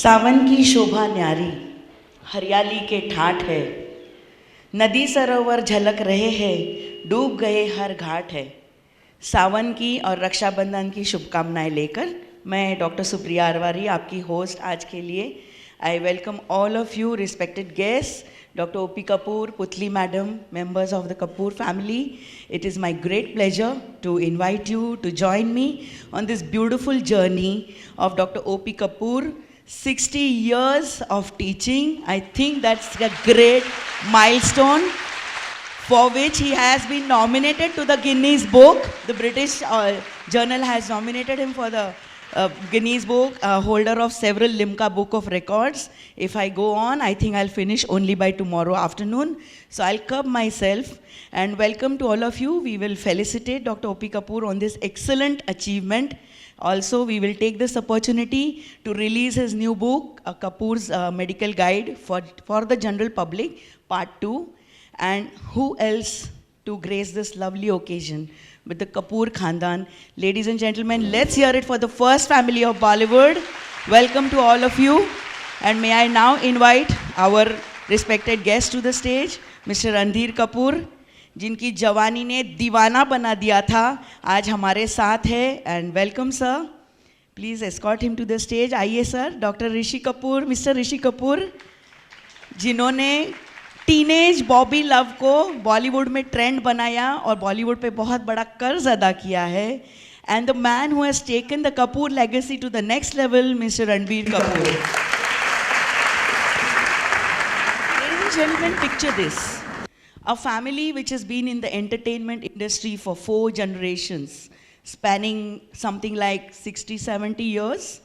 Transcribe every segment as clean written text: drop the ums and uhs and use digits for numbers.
सावन की शोभा न्यारी, हरियाली के ठाठ है, नदी सरोवर झलक रहे हैं, डूब गए हर घाट है। सावन की और रक्षाबंधन की शुभकामनाएं लेकर मैं डॉक्टर सुप्रिया अरवारी आपकी होस्ट आज के लिए I welcome all of you respected guest, Dr. O.P. Kapoor, Putli Madam, members of the Kapoor family. It is my great pleasure to invite you to join me on this beautiful journey of Dr. O.P. Kapoor. 60 years of teaching. I think that's a great milestone for which he has been nominated to the Guinness Book. The British Journal has nominated him for the Guinness Book, holder of several Limca Book of Records. If I go on, I think I'll finish only by tomorrow afternoon. So I'll curb myself and welcome to all of you. We will felicitate Dr. O.P. Kapoor on this excellent achievement. Also, we will take this opportunity to release his new book, Kapoor's Medical Guide for the General Public, Part 2. And who else to grace this lovely occasion with the Kapoor Khandan. Ladies and gentlemen, let's hear it for the first family of Bollywood. Welcome to all of you. And may I now invite our respected guest to the stage, Mr. Randhir Kapoor, जिनकी जवानी ने दीवाना बना दिया था, आज हमारे साथ है. And welcome sir. Please escort him to the stage. आइए sir, Dr. Rishi Kapoor, Mr. Rishi Kapoor, जिन्होंने टीनेज बॉबी लव को बॉलीवुड में ट्रेंड बनाया और बॉलीवुड पे बहुत बड़ा कर्ज अदा किया है. And the man who has taken the Kapoor legacy to the next level, mister Ranbir Kapoor. Ladies and gentlemen, picture this. A family which has been in the entertainment industry for 4 generations, spanning something like 60-70 years,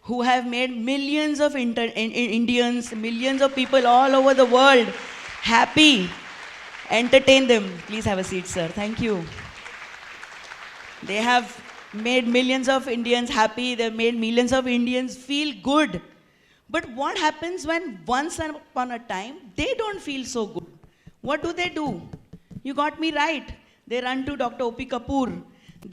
who have made millions of Indians, millions of people all over the world happy, entertain them. Please have a seat, sir. Thank you. They have made millions of Indians happy. They've made millions of Indians feel good. But what happens when once upon a time, they don't feel so good? What do? You got me right. They run to Dr. O.P. Kapoor,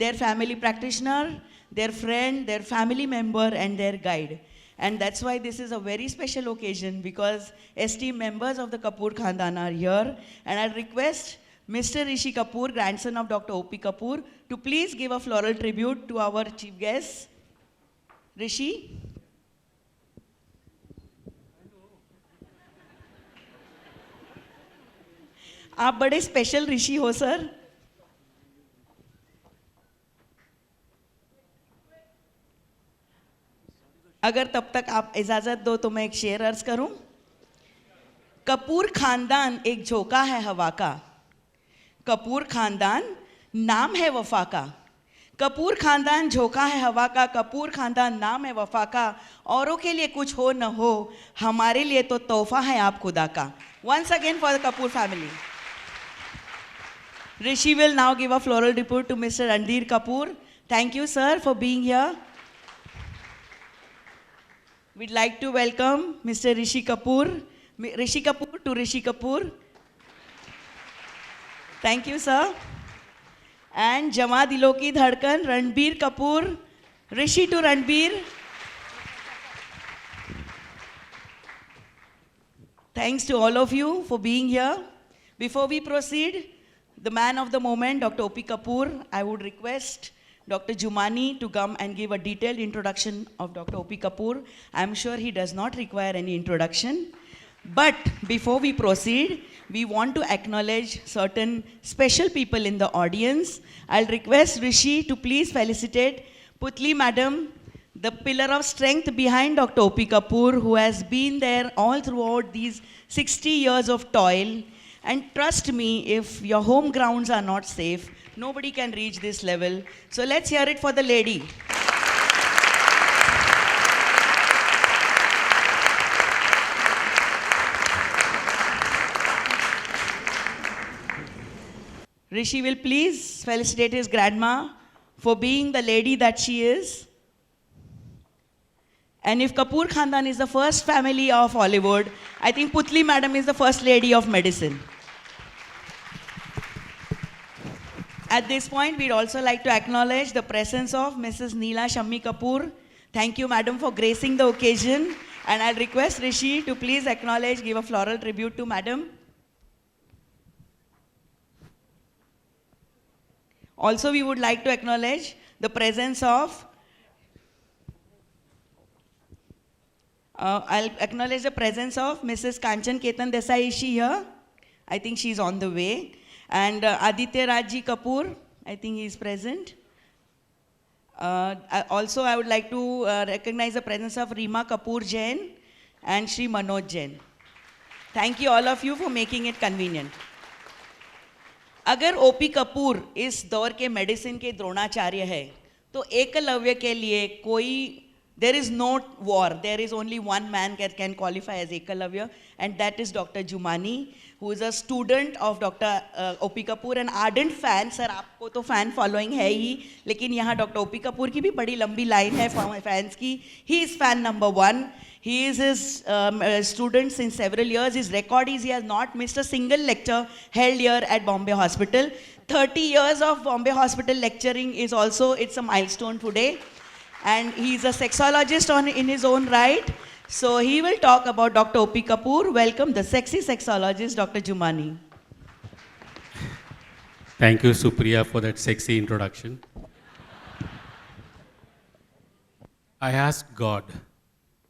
their family practitioner, their friend, their family member, and their guide. And that's why this is a very special occasion, because esteemed members of the Kapoor Khandan are here. And I request Mr. Rishi Kapoor, grandson of Dr. O.P. Kapoor, to please give a floral tribute to our chief guest. Rishi. आप बड़े special ऋषि हो sir. अगर तब तक आप इजाजत दो तो मैं एक शेर अर्ज करूं. कपूर खानदान एक झोंका है हवा का, कपूर खानदान नाम है वफा का. कपूर खानदान झोंका है हवा का, कपूर खानदान नाम है वफा का. औरों के लिए कुछ हो न हो, हमारे लिए तो तोहफा है आप खुदा का. Once again for the Kapoor family. Rishi will now give a floral tribute to Mr. Randhir Kapoor. Thank you sir for being here. We'd like to welcome Mr. Rishi Kapoor. Rishi Kapoor to Rishi Kapoor. Thank you, sir. And Jama Dilo Ki Dhadkan, Ranbir Kapoor. Rishi to Ranbir. Thanks to all of you for being here. Before we proceed, the man of the moment, Dr. O.P. Kapoor, I would request Dr. Jumani to come and give a detailed introduction of Dr. O.P. Kapoor. I'm sure he does not require any introduction. But before we proceed, we want to acknowledge certain special people in the audience. I'll request Rishi to please felicitate Putli Madam, the pillar of strength behind Dr. O.P. Kapoor, who has been there all throughout these 60 years of toil. And trust me, if your home grounds are not safe, nobody can reach this level. So let's hear it for the lady. Rishi will please felicitate his grandma for being the lady that she is. And if Kapoor Khandan is the first family of Hollywood, I think Putli Madam is the first lady of medicine. At this point, we'd also like to acknowledge the presence of Mrs. Neela Shammi Kapoor. Thank you, madam, for gracing the occasion. And I'll request Rishi to please acknowledge, give a floral tribute to Madam. Also, we would like to acknowledge the presence of, I'll acknowledge the presence of Mrs. Kanchan Ketan Desai. Is she here? I think she's on the way. And Aditya Rajji Kapoor, I think he's present. Also, I would like to recognize the presence of Rima Kapoor Jain and Shri Manoj Jain. Thank you all of you for making it convenient. अगर OP Kapoor इस दौर के medicine के द्रोणाचार्य है, तो एकलव्य के लिए कोई, there is no war, there is only one man can qualify as Ekalavya, and that is Dr. Jumani, who is a student of Dr. O.P. Kapoor, an ardent fan. Sir, आपको तो fan following है ही, लेकिन यहाँ Dr. O.P. Kapoor की भी बड़ी लंबी line है fans की. He is fan number one. He is his student since several years. His record is he has not missed a single lecture held here at Bombay Hospital. 30 years of Bombay Hospital lecturing is also, it's a milestone today. And he's a sexologist in his own right. So he will talk about Dr. O.P. Kapoor. Welcome the sexy sexologist, Dr. Jumani. Thank you, Supriya, for that sexy introduction. I asked God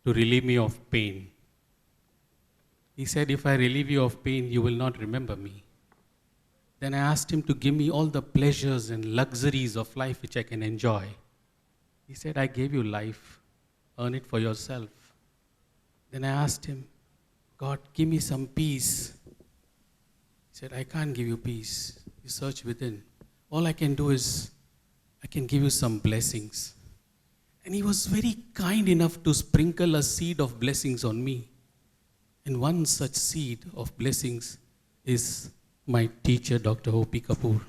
to relieve me of pain. He said, if I relieve you of pain, you will not remember me. Then I asked him to give me all the pleasures and luxuries of life which I can enjoy. He said, I gave you life, earn it for yourself. Then I asked him, God, give me some peace. He said, I can't give you peace. You search within. All I can do is, I can give you some blessings. And he was very kind enough to sprinkle a seed of blessings on me. And one such seed of blessings is my teacher, Dr. O.P. Kapoor.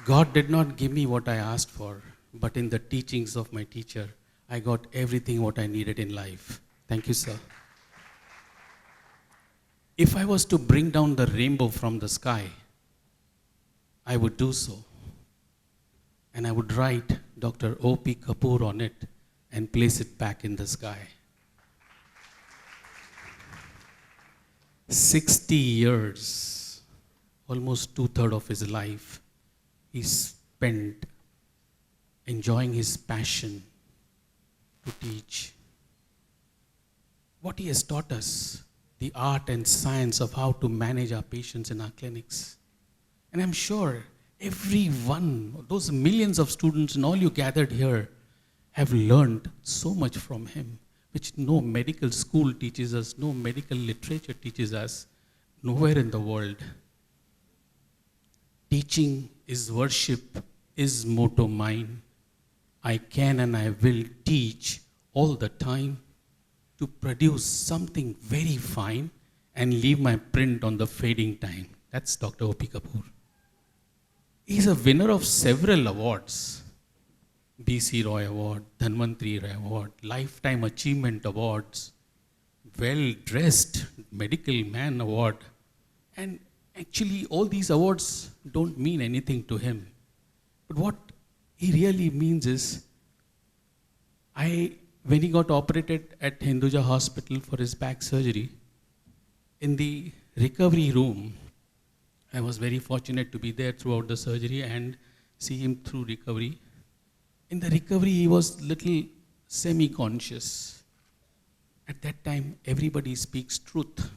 God did not give me what I asked for, but in the teachings of my teacher, I got everything what I needed in life. Thank you, sir. If I was to bring down the rainbow from the sky, I would do so. And I would write Dr. O.P. Kapoor on it and place it back in the sky. 60 years, almost 2/3 of his life, he spent enjoying his passion to teach. What he has taught us, the art and science of how to manage our patients in our clinics. And I'm sure every one, those millions of students and all you gathered here have learned so much from him, which no medical school teaches us, no medical literature teaches us, nowhere in the world. Teaching is worship, is motto mine. I can and I will teach all the time to produce something very fine and leave my print on the fading time. That's Dr. O.P. Kapoor. He's a winner of several awards. B.C. Roy Award, Dhanvantri Roy Award, Lifetime Achievement Awards, Well-Dressed Medical Man Award. And actually, all these awards don't mean anything to him. But what he really means is, when he got operated at Hinduja Hospital for his back surgery, in the recovery room, I was very fortunate to be there throughout the surgery and see him through recovery. In the recovery, he was little semi-conscious. At that time, everybody speaks truth.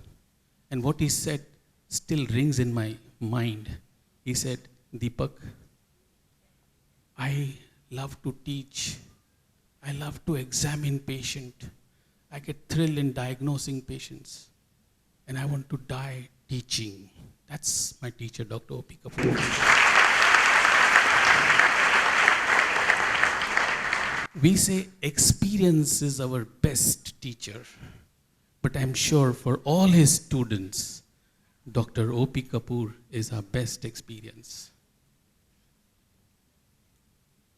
And what he said still rings in my mind. He said, Deepak, I love to teach. I love to examine patient. I get thrilled in diagnosing patients. And I want to die teaching. That's my teacher, Dr. O.P. Kapoor. We say experience is our best teacher. But I'm sure for all his students, Dr. O.P. Kapoor is our best experience.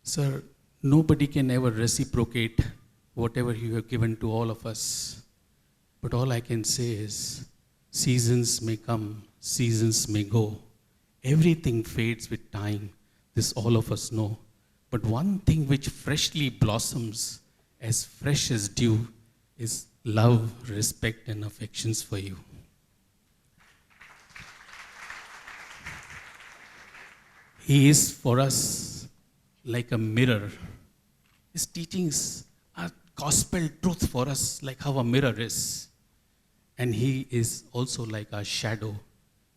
Sir, nobody can ever reciprocate whatever you have given to all of us. But all I can say is, seasons may come, seasons may go. Everything fades with time. This all of us know. But one thing which freshly blossoms as fresh as dew is love, respect, and affections for you. He is for us like a mirror. His teachings are gospel truth for us, like how a mirror is. And He is also like our shadow.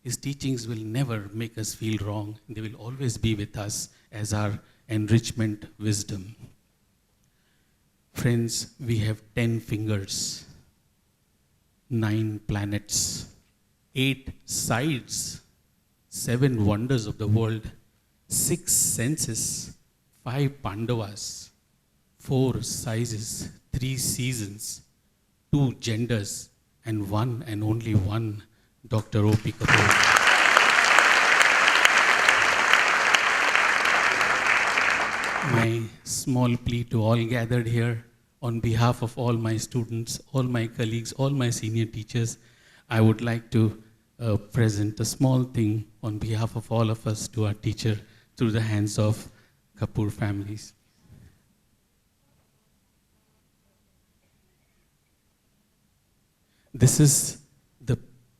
His teachings will never make us feel wrong. They will always be with us as our enrichment wisdom. Friends, we have 10 fingers, 9 planets, 8 sides, 7 wonders of the world, 6 senses, 5 Pandavas, 4 sizes, 3 seasons, 2 genders, and one and only one Dr. O.P. Kapoor. My small plea to all gathered here, on behalf of all my students, all my colleagues, all my senior teachers, I would like to present a small thing on behalf of all of us to our teacher through the hands of Kapoor families. This is the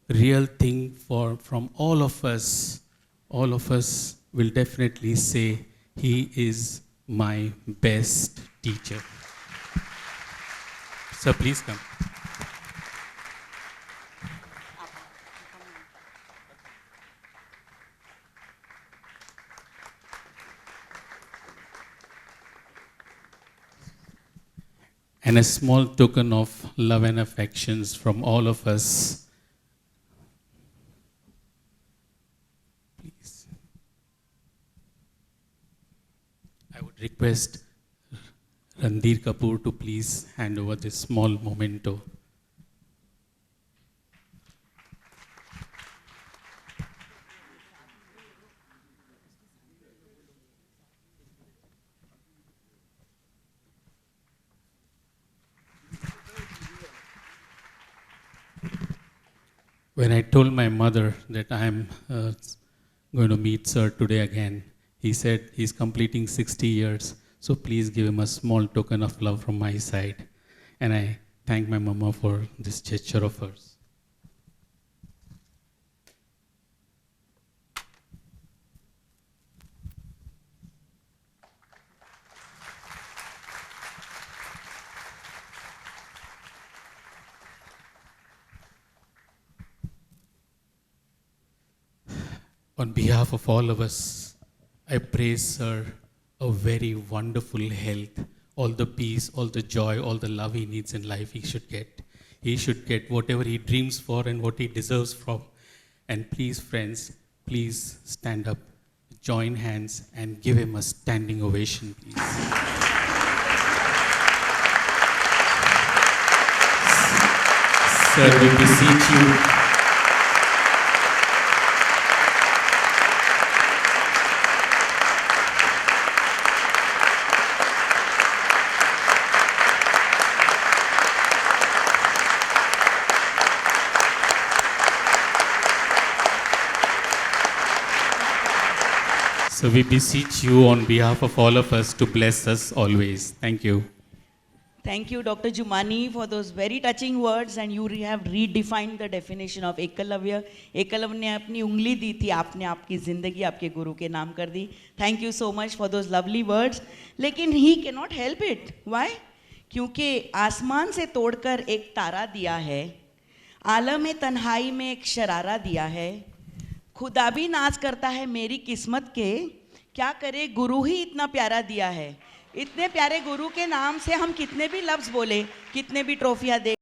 real thing from all of us. All of us will definitely say, he is my best teacher. Sir, please come. And a small token of love and affections from all of us. Please. I would request Ranbir Kapoor to please hand over this small memento. When I told my mother that I am going to meet Sir today again, he said he's completing 60 years, so please give him a small token of love from my side. And I thank my mama for this gesture of hers. On behalf of all of us, I pray, Sir, a very wonderful health, all the peace, all the joy, all the love he needs in life he should get. He should get whatever he dreams for and what he deserves from. And please, friends, please stand up, join hands, and give him a standing ovation, please. Sir, we beseech you. So we beseech you on behalf of all of us to bless us always. Thank you. Thank you, Dr. Jumani, for those very touching words, and you have redefined the definition of Ekalavya. Ekalavya ने अपनी उंगली दी थी, आपने आपकी जिंदगी आपके गुरु के नाम कर दी. Thank you so much for those lovely words. लेकिन he cannot help it. Why? क्योंकि आसमान से तोड़कर एक तारा दिया है, आलम तन्हाई में एक शरारा दिया है, खुदा भी नाज करता है मेरी किस्मत के, क्या करे गुरु ही इतना प्यारा दिया है. इतने प्यारे गुरु के नाम से हम कितने भी लफ्ज़ बोले, कितने भी ट्रॉफियाँ दे